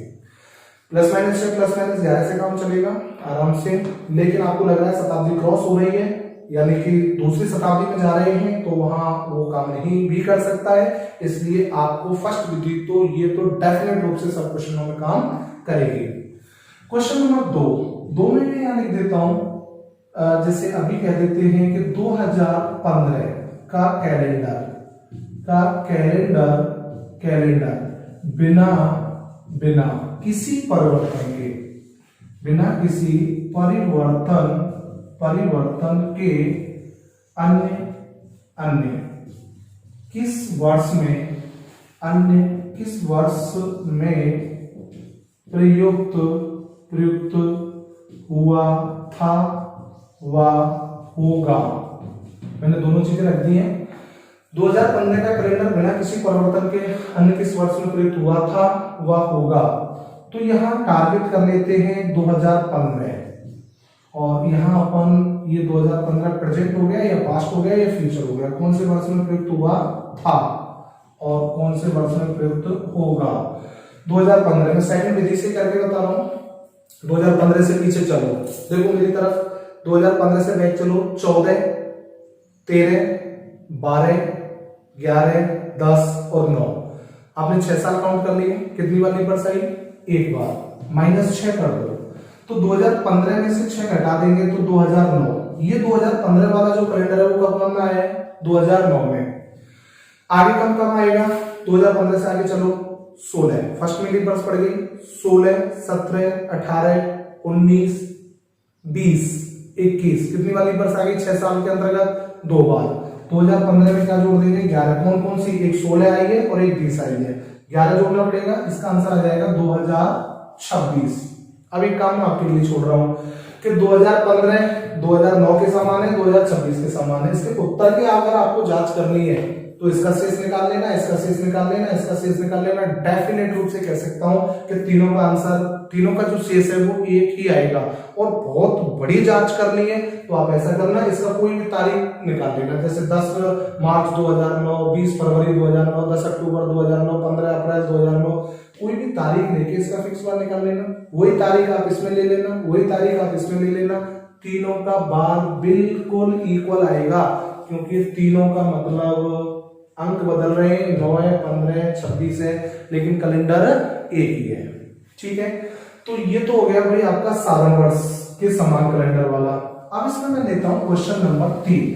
प्लस माइनस 11 से काम चलेगा आराम से, लेकिन आपको लग रहा है शताब्दी क्रॉस हो रही है यानी कि दूसरी शताब्दी में जा रहे हैं तो वहां वो काम नहीं भी कर सकता है, इसलिए आपको फर्स्ट विधि तो ये तो डेफिनेट रूप से सब क्वेश्चनों में काम करेगी। क्वेश्चन नंबर 2 में मैं यहां लिख देता हूं, जैसे अभी कह देते हैं कि 2015 का कैलेंडर बिना किसी परिवर्तन के अन्य किस वर्ष में प्रयुक्त हुआ था व होगा। मैंने दोनों चीजें रख दी हैं। 2015 का कैलेंडर बिना किसी परिवर्तन के अन्य किस वर्ष में प्रयुक्त हुआ था व होगा। तो यहाँ टारगेट कर लेते हैं 2015 और यहाँ अपन ये 2015 प्रेजेंट हो गया या पास्ट हो गया या फ्यूचर हो गया, कौन से वर्ष में प्रयुक्त हुआ था और कौन से वर्ष में प्रयुक्त होगा। 2015 में सेकंड विधि से करके बता रहा हूं। 2015 से पीछे चलो, देखो मेरी तरफ, 2015 से बैक चलो, 14, 13, 12, 11, 10 और 9। आपने 6 साल काउंट कर लिए, कितनी बार लीपर्स आई? एक बार, -6 कर दो, तो 2015 में से 6 घटा देंगे तो 2009। ये 2015 वाला जो कैलेंडर है वो कब में आया है? 2009 में। आगे कब आएगा? 2015 से आगे चलो, 16 फर्स्ट में लीपर्स पड़ गई, 16, 17, 18, 19, 20, 21, कितनी बार लीपर्स आ गई 6 साल के अंतर्गत? 2 बार। 2015 में क्या जोड़ देंगे? 11। कौन सी? एक 16 आई है और एक 20 आई है, 11 जोड़ना पड़ेगा, इसका आंसर आ जाएगा 2026। अब एक काम मैं आपके लिए छोड़ रहा हूं कि 2015 2009 के समान है, 2026 के समान है। इसके उत्तर की अगर आपको जांच करनी है तो इसका शेष निकाल लेना, इसका शेष निकाल लेना, इसका शेष निकाल लेना। डेफिनेट रूप से कह सकता हूं कि तीनों का आंसर, तीनों का जो शेष है वो एक ही आएगा। और बहुत बड़ी जांच करनी है तो आप ऐसा करना, इसका कोई भी तारीख निकाल लेना, जैसे 10 मार्च 2009, 20 फरवरी 2009, 10 अक्टूबर 2009, 15 अप्रैल 2009, कोई भी तारीख लेके इसका फिक्स बार निकाल लेना। वही तारीख आप इसमें ले लेना, वही तारीख आप इसमें ले लेना, तीनों का बार बिल्कुल इक्वल आएगा, क्योंकि तीनों का मतलब अंक बदल रहे हैं, 9 है, 15 है, 26 है, लेकिन कैलेंडर एक ही है। ठीक है, तो ये तो हो गया भाई आपका साधारण वर्ष के समान कैलेंडर वाला। अब इसमें मैं लेता हूं क्वेश्चन नंबर 3,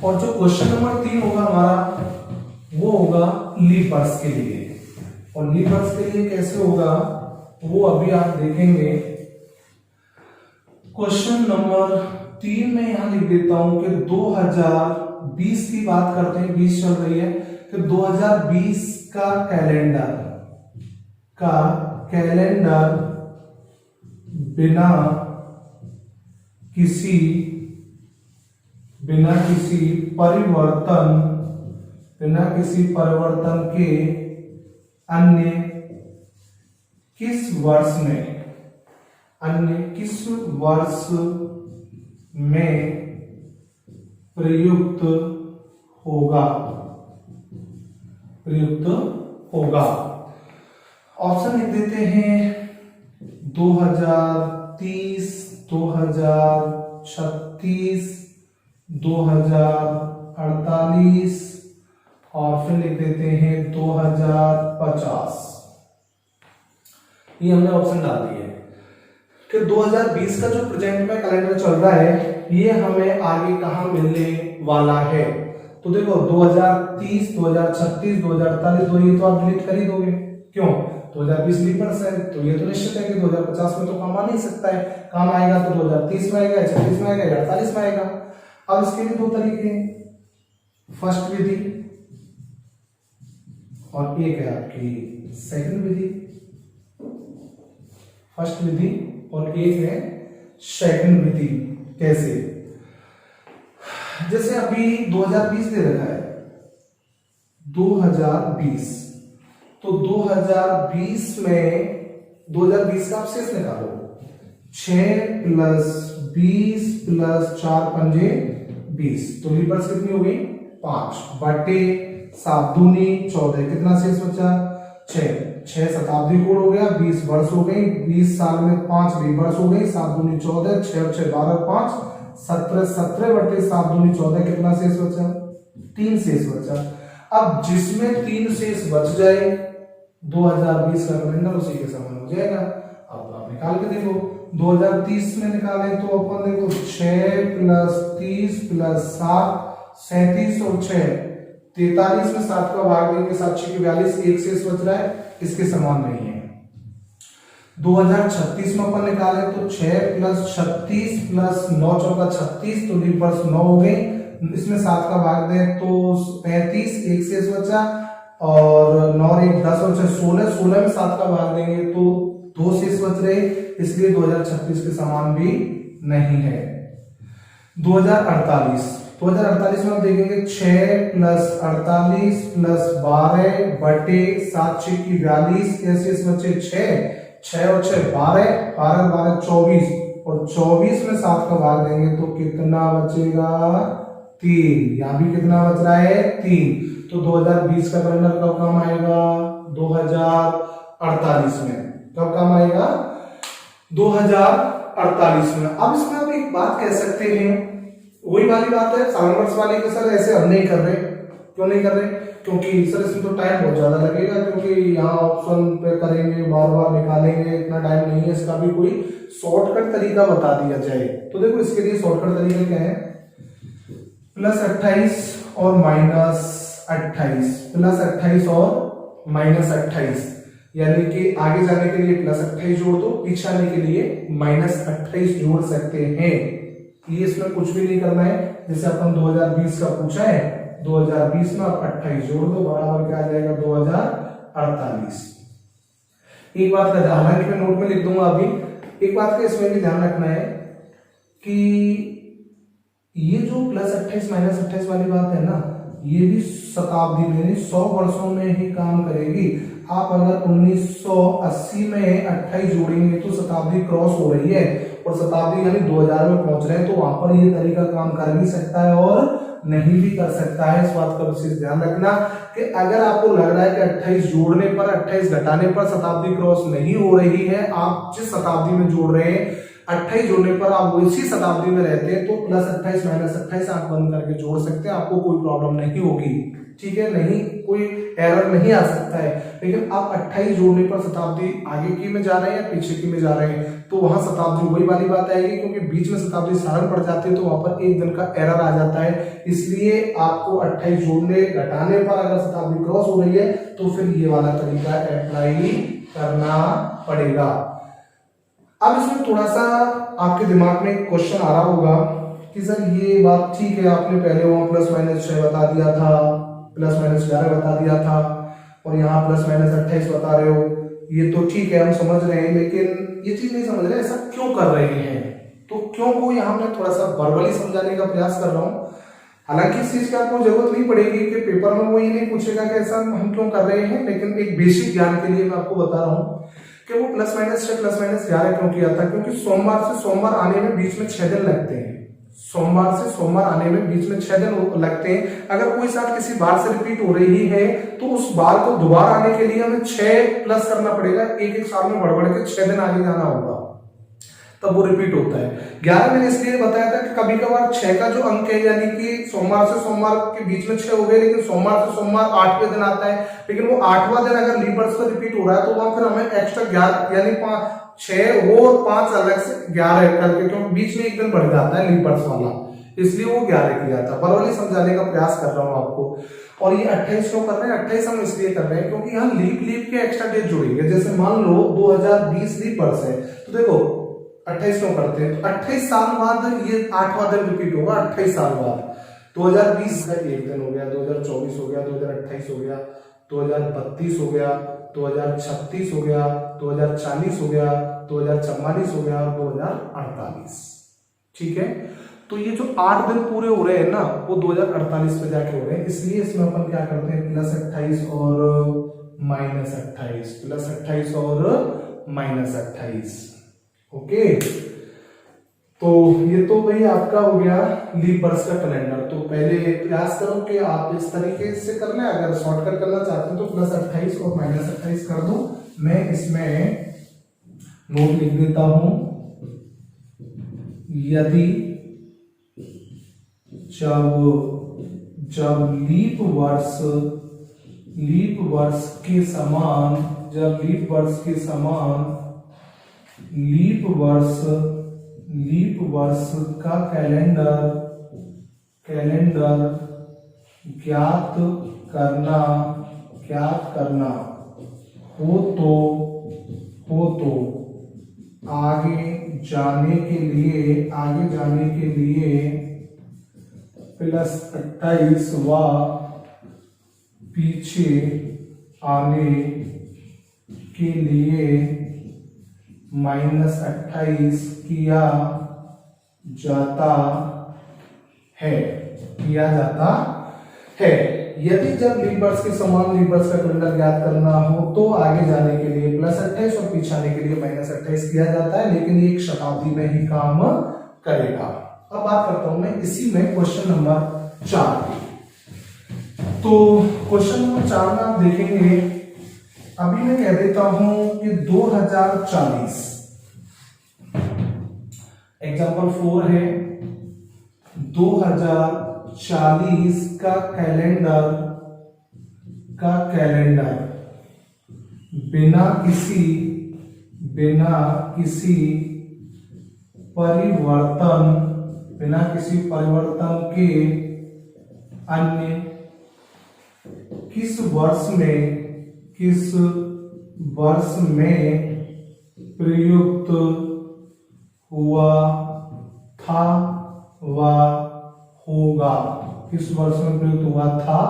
और जो क्वेश्चन नंबर 3 होगा हमारा वो होगा लीप वर्ष के लिए। और लीप वर्ष के लिए कैसे होगा वो अभी आप देखेंगे। क्वेश्चन नंबर 3 में यहां लिख देता हूं कि 2020 की बात करते हैं, 20 चल रही है, कि 2020 का कैलेंडर बिना किसी परिवर्तन के अन्य किस वर्ष में प्रयुक्त होगा। ऑप्शन लिख देते हैं 2030, 2036, 2048 और फिर लिख देते हैं 2050। ये हमने ऑप्शन डाल दिए कि 2020 का जो प्रेजेंट में कैलेंडर चल रहा है ये हमें आगे कहां मिलने वाला है। तो देखो 2030, 2036, 2048, ये तो आप डिलीट कर ही दोगे, क्यों? 2020 लीप वर्ष है, तो ये तो निश्चित है कि 2050 में तो काम आ नहीं सकता है। काम आएगा तो 2030 में आएगा, 36 में आएगा, 48 में आएगा। अब इसके भी दो तरीके हैं, फर्स्ट विधि और एक है आपकी सेकंड विधि। फर्स्ट विधि और एक है सेकंड विधि। कैसे? जैसे अभी 2020 दे रखा है, 2020, तो 2020 में 2020 का आप शेष निकालो, 6 + 20 + 4 पंजे 20, तो लीप वर्ष कितनी हो गई? 5 बटे 7 दूनी 14, कितना शेष बचा? 6 शताब्दी कोण हो गया, 20 वर्ष हो गई, 20 साल में 5 लीप वर्ष हो गई, 7 दूनी 14, 6 + 6 12, 5 17, 17 बटे 7 दूनी 14, कितना शेष बचा? 3 शेष बचा। अब जिसमें 3 शेष बच जाए 2020 का कैलेंडर उसी के समान हो जाएगा। अब आप निकाल के देखो, 2030 में निकालें तो अपन देखो 6 + 30 + 7 37 और 6 43 में 7 का भाग देंगे, 7 6 42, एक शेष बच रहा है, इसके समान नहीं है। 2036 में अपन निकाले तो 6 + 36 + 9 × 36, तो लीप वर्ष 9 हो गई। इसमें 7 का भाग दें तो 35, एक शेष बचा, और 9 और 1 10 और 6 16, 16 में 7 का भाग देंगे तो 2 शेष बच रहे, इसलिए 2036 के समान भी नहीं है। 2048 में आप देखेंगे 6 + 48 + 12 बटे 7 6 की 42, शेष बचे 6 और 6 12, 12 12 24, और 24 में 7 का भाग देंगे तो कितना बचेगा? 3। यहां भी कितना बच रहा है? 3। तो 2020 का कैलेंडर कब काम आएगा? 2048 में। कब काम आएगा? 2048 में। अब इसमें आप एक बात कह सकते हैं, वही वाली बात है साधारण वर्ष वाली के, सर ऐसे हम नहीं कर रहे। क्यों नहीं कर रहे? क्योंकि सर इसमें तो टाइम बहुत ज्यादा लगेगा, क्योंकि यहाँ ऑप्शन पे करेंगे, बार बार निकालेंगे, इतना टाइम नहीं है। इसका भी कोई शॉर्टकट तरीका बता दिया जाए तो देखो, इसके लिए शॉर्टकट तरीका क्या है? +28 और -28, +28 और -28, यानी कि आगे जाने के लिए +28 जोड़ दो, पीछे आने के लिए -28 जोड़ सकते हैं। ये इसमें कुछ भी नहीं करना है। जैसे अपन 2020 का पूछा है, 2020 में आप 28 जोड़ दो, बराबर क्या आ जाएगा? 2048। एक बात का ध्यान, हालांकि मैं नोट में लिख दूंगा अभी, एक बात का इसमें भी ध्यान रखना है कि ये जो +28 -28 वाली बात है ना, ये भी शताब्दी में यानी 100 वर्षों में ही काम करेगी। आप अगर 1980 में 28 जोड़ेंगे तो शताब्दी क्रॉस हो रही है, और शताब्दी यानी 2000 में पहुंच रहे हैं, तो वहां पर ये तरीका काम कर भी सकता है और नहीं भी कर सकता है। इस बात का विशेष ध्यान रखना कि अगर आपको लग रहा है कि 28 जोड़ने पर, 28 घटाने पर शताब्दी क्रॉस नहीं हो रही है, आप जिस शताब्दी में जोड़ रहे हैं 28 जोड़ने पर आप उसी शताब्दी में रहते हैं, तो +28 -28 आप बंद करके जोड़ सकते हैं, आपको कोई प्रॉब्लम नहीं होगी। ठीक है, नहीं कोई एरर नहीं आ सकता है। लेकिन आप 28 जोड़ने पर शताब्दी आगे की में जा रहे हैं या पीछे की में जा रहे हैं, तो वहां शताब्दी वही वाली बात आएगी, क्योंकि बीच में शताब्दी सारण पड़ जाती है, तो वहां पर एक दिन का एरर आ जाता है। इसलिए आपको 28 जोड़ने घटाने पर अगर शताब्दी क्रॉस हो रही है तो फिर ये वाला तरीका अप्लाई करना पड़ेगा। अब इसमें थोड़ा सा आपके दिमाग में एक क्वेश्चन आ रहा होगा कि सर ये बात ठीक है, आपने पहले वहां +-6 बता दिया था, +-11 बता दिया था, और यहाँ +-28 बता रहे हो, ये तो ठीक है, हम समझ रहे हैं, लेकिन ये चीज नहीं समझ रहे ऐसा क्यों कर रहे हैं। तो क्यों को यहाँ मैं थोड़ा सा वर्बली समझाने का प्रयास कर रहा हूँ। हालांकि इस चीज की आपको जरूरत नहीं पड़ेगी कि पेपर में वो ये नहीं पूछेगा कि ऐसा हम क्यों कर रहे हैं, लेकिन एक बेसिक ज्ञान के लिए मैं आपको बता रहा हूँ कि वो +-6 +-11 क्यों किया था, क्योंकि सोमवार से सोमवार आने में बीच में 6 दिन लगते हैं। सोमवार से सोमवार आने में बीच में 6 दिन लगते हैं। अगर कोई साथ किसी बार से रिपीट हो रही है तो उस बार को दोबारा आने के लिए हमें 6 प्लस करना पड़ेगा, एक साल में बढ़ के 6 दिन आगे जाना होगा, तब वो रिपीट होता है। 11 मैंने इसलिए बताया था कि कभी कभार 6 का जो अंक है, यानी कि सोमवार से सोमवार के बीच में 6 हो गए, लेकिन सोमवार से सोमवार 8वें दिन आता है, लेकिन वो 8वां दिन अगर लीप वर्ष का रिपीट हो रहा है तो वहां फिर हमें एक्स्ट्रा 11 यानी 6 वो 5 अलग से 11 करके, क्योंकि बीच में एक दिन बढ़ जाता है लीप वर्ष वाला, इसलिए वो 11 किया था। बराबर समझाने का प्रयास कर रहा हूं आपको। और ये 28 क्यों कर रहे हैं? 28 हम इसलिए कर रहे हैं क्योंकि यहाँ लीप के एक्स्ट्रा डेज जुड़ेंगे। जैसे मान लो 2020 लीप वर्ष है, तो देखो 28 क्यों करते हैं? तो 28 साल बाद ये 8वां दिन रिपीट होगा। 28 साल बाद 2020 का एक दिन हो गया, 2024 हो गया, 2028 हो गया, 2032 हो गया, 2036 हो गया, 2040 हो गया, 2044 हो गया और 2048। ठीक है, तो ये जो 8 दिन पूरे हो रहे हैं ना, वो 2048 पे जाके हो रहे हैं। इसलिए इसमें अपन क्या करते हैं, +28 और -28, +28 और -28। ओके, तो ये तो भाई आपका हो गया लीप वर्ष का कैलेंडर। तो पहले प्रयास करो कि आप इस तरीके से कर लें। अगर शॉर्टकट करना चाहते हो तो +28 और -28 कर दो। मैं इसमें नोट लिख देता हूं, यदि जब लीप वर्ष के समान लीप वर्ष का कैलेंडर ज्ञात करना हो तो आगे जाने के लिए +28 व पीछे आने के लिए -28 किया जाता है। यदि जब लीप वर्ष के समान लीप वर्ष का कैलेंडर ज्ञात करना हो तो आगे जाने के लिए +28 और पीछे आने के लिए -28 किया जाता है, लेकिन ये 1 शताब्दी में ही काम करेगा। अब बात करता हूं मैं इसी में क्वेश्चन नंबर 4 की। तो क्वेश्चन नंबर 4 में आप देखेंगे, अभी मैं कह देता हूं कि 2040, एग्जाम्पल 4 है, 2040 का कैलेंडर बिना किसी परिवर्तन के अन्य किस वर्ष में प्रयुक्त हुआ था व होगा। किस वर्ष में प्रयुक्त हुआ था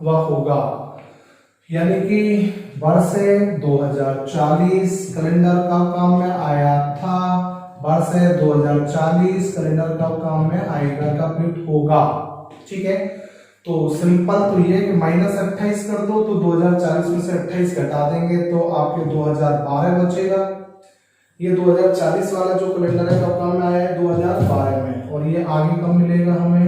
व होगा, यानी कि वर्ष है 2040, कैलेंडर कब काम में आया था, वर्ष है 2040, कैलेंडर कब काम में आएगा, कब प्रयुक्त होगा। ठीक है, तो सिंपल तो ये कि -28 कर दो तो 2040 में से 28 घटा देंगे तो आपके 2012 बचेगा। ये 2040 वाला जो कैलेंडर है कब काम में आया है, 2012 में, और ये आगे कब मिलेगा हमें,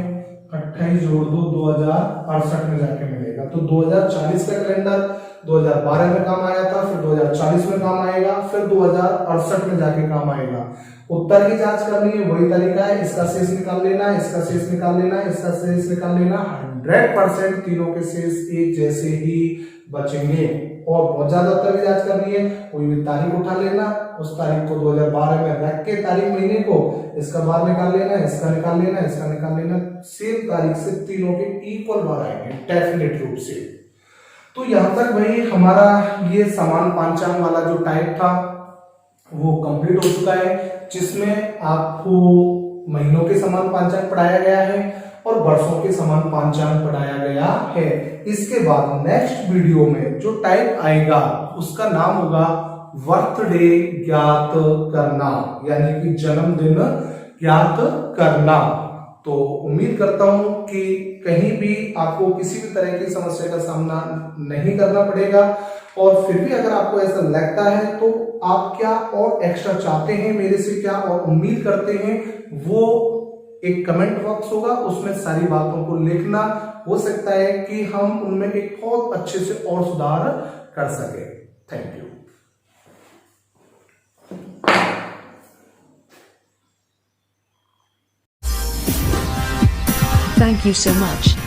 28 जोड़ दो 2068 में जाके मिलेगा। तो 2040 का कैलेंडर 2012 में काम आया था, फिर 2040 में काम आएगा, फिर 2068 में जाके काम आएगा। उत्तर की जांच करनी है, वही तरीका है, इसका शेष निकाल लेना, इसका शेष निकाल लेना, इसका शेष निकाल लेना। 100% तीनों के शेष एक जैसे ही बचेंगे। और बहुत ज्यादा उत्तर की जांच करनी है, कोई भी तारीख उठा लेना, उस तारीख को 2012 में रख के तारीख महीने को इसका बार निकाल लेना, इसका निकाल लेना, इसका निकाल लेना, सेम तारीख से तीनों के इक्वल बार आएंगे डेफिनेट रूप से। तो यहां तक भाई हमारा ये समान पांचांग वाला जो टाइप था वो कंप्लीट हो चुका है, जिसमें आपको महीनों के समान पांचांग पढ़ाया गया है और वर्षों के समान पांचांग पढ़ाया गया है। इसके बाद नेक्स्ट वीडियो में जो टाइप आएगा उसका नाम होगा बर्थडे ज्ञात करना, यानी कि जन्मदिन ज्ञात करना। तो उम्मीद करता हूं कि कहीं भी आपको किसी भी तरह की समस्या का सामना नहीं करना पड़ेगा, और फिर भी अगर आपको ऐसा लगता है तो आप क्या और एक्स्ट्रा चाहते हैं मेरे से, क्या और उम्मीद करते हैं, वो एक कमेंट बॉक्स होगा, उसमें सारी बातों को लिखना। हो सकता है कि हम उनमें एक बहुत अच्छे से और सुधार कर सके। Thank you. Thank you so much.